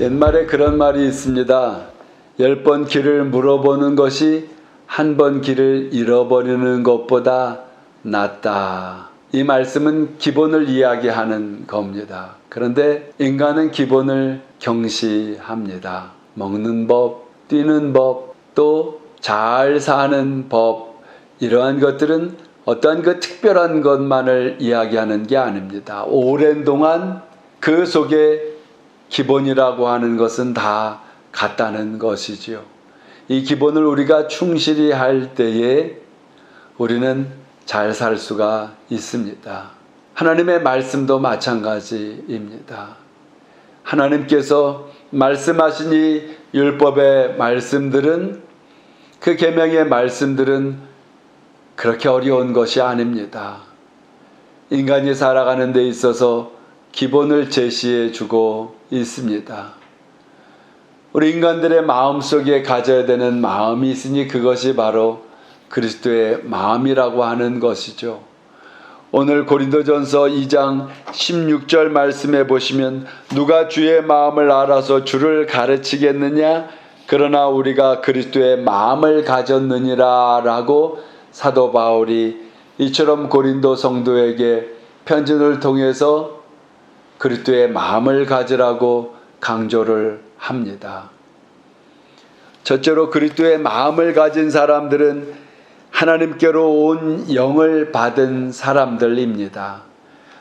옛말에 그런 말이 있습니다. 10번 길을 물어보는 것이 한 번 길을 잃어버리는 것보다 낫다. 이 말씀은 기본을 이야기하는 겁니다. 그런데 인간은 기본을 경시합니다. 먹는 법, 뛰는 법, 또 잘 사는 법, 이러한 것들은 어떠한 그 특별한 것만을 이야기하는 게 아닙니다. 오랜 동안 그 속에 기본이라고 하는 것은 다 같다는 것이지요. 이 기본을 우리가 충실히 할 때에 우리는 잘 살 수가 있습니다. 하나님의 말씀도 마찬가지입니다. 하나님께서 말씀하신 이 율법의 말씀들은, 그 계명의 말씀들은 그렇게 어려운 것이 아닙니다. 인간이 살아가는 데 있어서 기본을 제시해 주고 있습니다. 우리 인간들의 마음속에 가져야 되는 마음이 있으니 그것이 바로 그리스도의 마음이라고 하는 것이죠. 오늘 고린도전서 2장 16절 말씀에 보시면 누가 주의 마음을 알아서 주를 가르치겠느냐? 그러나 우리가 그리스도의 마음을 가졌느니라 라고 사도 바울이 이처럼 고린도 성도에게 편지를 통해서 그리스도의 마음을 가지라고 강조를 합니다. 첫째로 그리스도의 마음을 가진 사람들은 하나님께로 온 영을 받은 사람들입니다.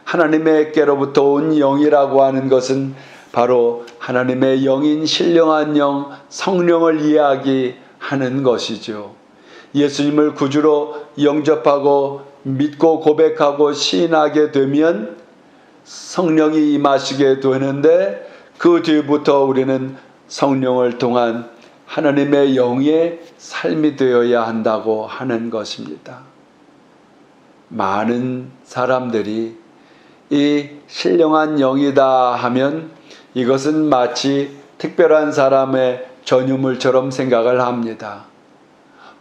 하나님께로부터 온 영이라고 하는 것은 바로 하나님의 영인 신령한 영, 성령을 이야기하는 것이죠. 예수님을 구주로 영접하고 믿고 고백하고 시인하게 되면 성령이 임하시게 되는데, 그 뒤부터 우리는 성령을 통한 하나님의 영의 삶이 되어야 한다고 하는 것입니다. 많은 사람들이 이 신령한 영이다 하면 이것은 마치 특별한 사람의 전유물처럼 생각을 합니다.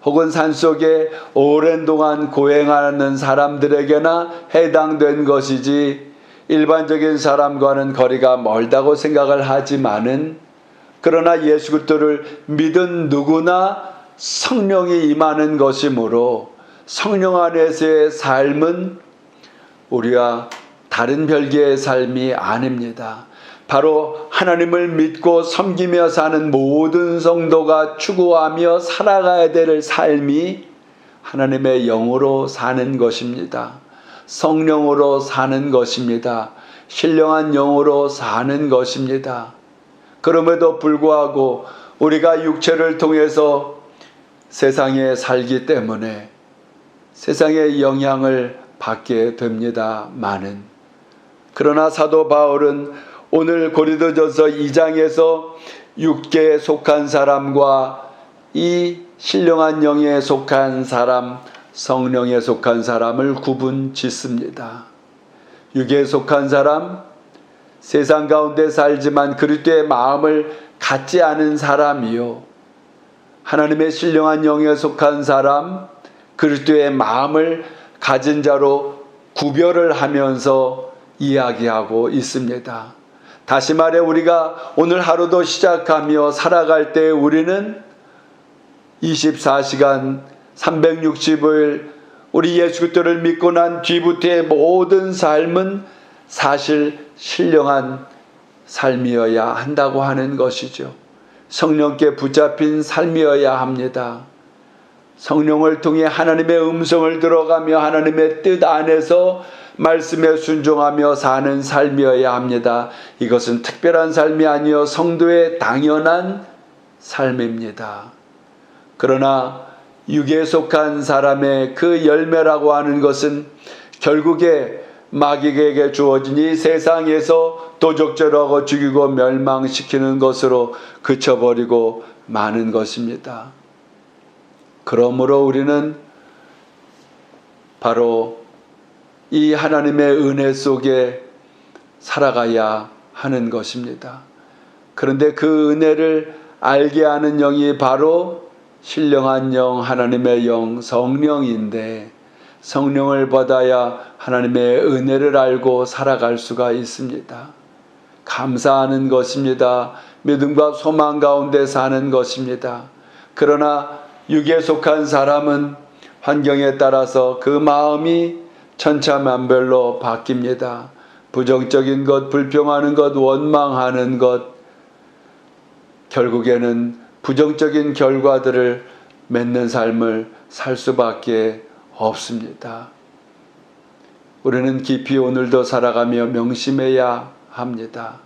혹은 산속에 오랜 동안 고행하는 사람들에게나 해당된 것이지 일반적인 사람과는 거리가 멀다고 생각을 하지만은, 그러나 예수 그리스도를 믿은 누구나 성령이 임하는 것이므로 성령 안에서의 삶은 우리와 다른 별개의 삶이 아닙니다. 바로 하나님을 믿고 섬기며 사는 모든 성도가 추구하며 살아가야 될 삶이 하나님의 영으로 사는 것입니다. 성령으로 사는 것입니다. 신령한 영으로 사는 것입니다. 그럼에도 불구하고 우리가 육체를 통해서 세상에 살기 때문에 세상의 영향을 받게 됩니다마는, 그러나 사도 바울은 오늘 고린도전서 2장에서 육계에 속한 사람과 이 신령한 영에 속한 사람, 성령에 속한 사람을 구분 짓습니다. 육에 속한 사람, 세상 가운데 살지만 그리스도의 마음을 갖지 않은 사람이요, 하나님의 신령한 영에 속한 사람, 그리스도의 마음을 가진 자로 구별을 하면서 이야기하고 있습니다. 다시 말해 우리가 오늘 하루도 시작하며 살아갈 때 우리는 24시간 365일 우리 예수 그리스도를 믿고 난 뒤부터의 모든 삶은 사실 신령한 삶이어야 한다고 하는 것이죠. 성령께 붙잡힌 삶이어야 합니다. 성령을 통해 하나님의 음성을 들어가며 하나님의 뜻 안에서 말씀에 순종하며 사는 삶이어야 합니다. 이것은 특별한 삶이 아니요 성도의 당연한 삶입니다. 그러나 육에 속한 사람의 그 열매라고 하는 것은 결국에 마귀에게 주어진 이 세상에서 도적질하고 죽이고 멸망시키는 것으로 그쳐버리고 마는 것입니다. 그러므로 우리는 바로 이 하나님의 은혜 속에 살아가야 하는 것입니다. 그런데 그 은혜를 알게 하는 영이 바로 신령한 영, 하나님의 영, 성령인데, 성령을 받아야 하나님의 은혜를 알고 살아갈 수가 있습니다. 감사하는 것입니다. 믿음과 소망 가운데 사는 것입니다. 그러나 육에 속한 사람은 환경에 따라서 그 마음이 천차만별로 바뀝니다. 부정적인 것, 불평하는 것, 원망하는 것, 결국에는 부정적인 결과들을 맺는 삶을 살 수밖에 없습니다. 우리는 깊이 오늘도 살아가며 명심해야 합니다.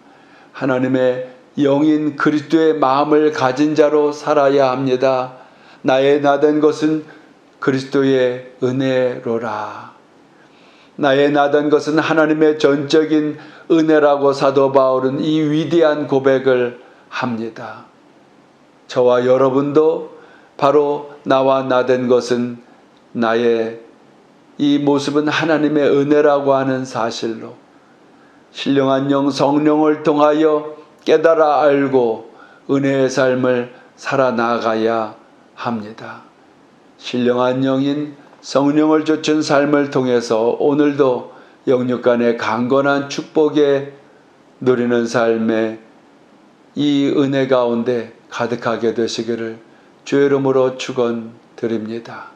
하나님의 영인 그리스도의 마음을 가진 자로 살아야 합니다. 나의 나된 것은 그리스도의 은혜로라. 나의 나된 것은 하나님의 전적인 은혜라고 사도 바울은 이 위대한 고백을 합니다. 저와 여러분도 바로 나와 나된 것은 나의 이 모습은 하나님의 은혜라고 하는 사실로 신령한 영 성령을 통하여 깨달아 알고 은혜의 삶을 살아나가야 합니다. 신령한 영인 성령을 좇은 삶을 통해서 오늘도 영육간의 강건한 축복에 누리는 삶에 이 은혜 가운데 가득하게 되시기를 주의 이름으로 축원드립니다.